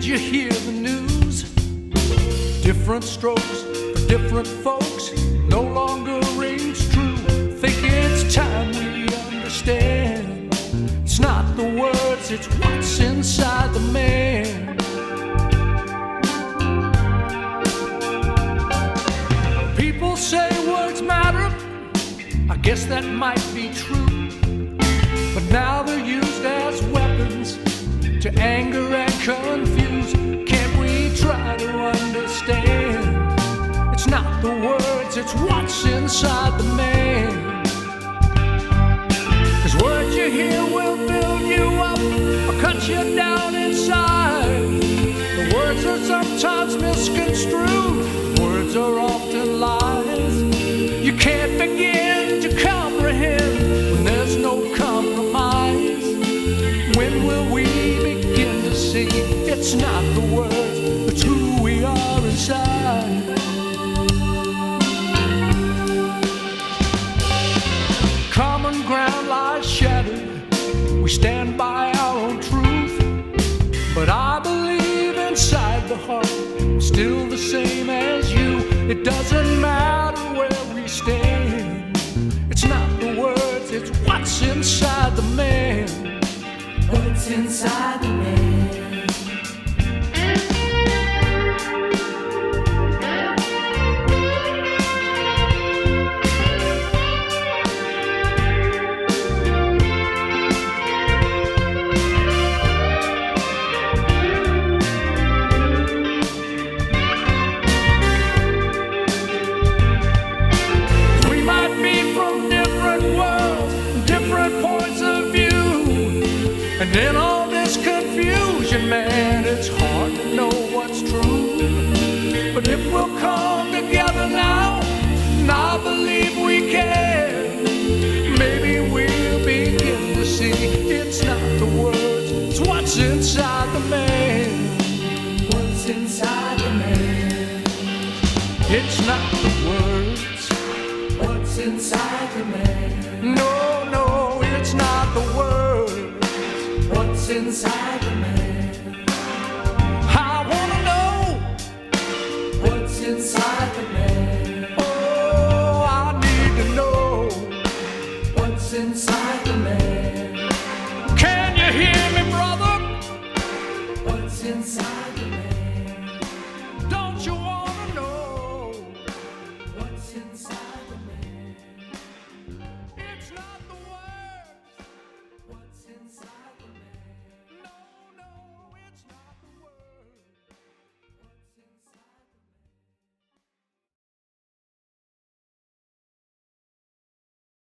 you hear the news? Different strokes for different folks no longer rings true. Think it's time we understand. It's not the words, it's what's inside the man. People say words matter. I guess that might be true. But now they're used as weapons to anger and confuse. Can't we try to understand? It's not the words, it's what's inside the man. 'Cause words you hear will build you up or cut you down inside. The words are sometimes misconstrued. Words are often lies. You can't begin to comprehend when there's no compromise. When will we begin to see it's not the words, it's who we are inside? Common ground lies shattered. We stand by our own truth. But I believe inside the heart I'm still the same as you. It doesn't matter where we stand. It's not the words, it's what's inside the man. What's inside the man? And in all this confusion, man, it's hard to know what's true. But if we'll come together now, and I believe we can, maybe we'll begin to see it's not the words, it's what's inside the man. What's inside the man? It's not the words. What's inside the man? No, no, it's not the words. What's inside the man? I wanna know what's inside the man. Oh, I need to know what's inside the man. Can you hear me, brother? What's inside the man?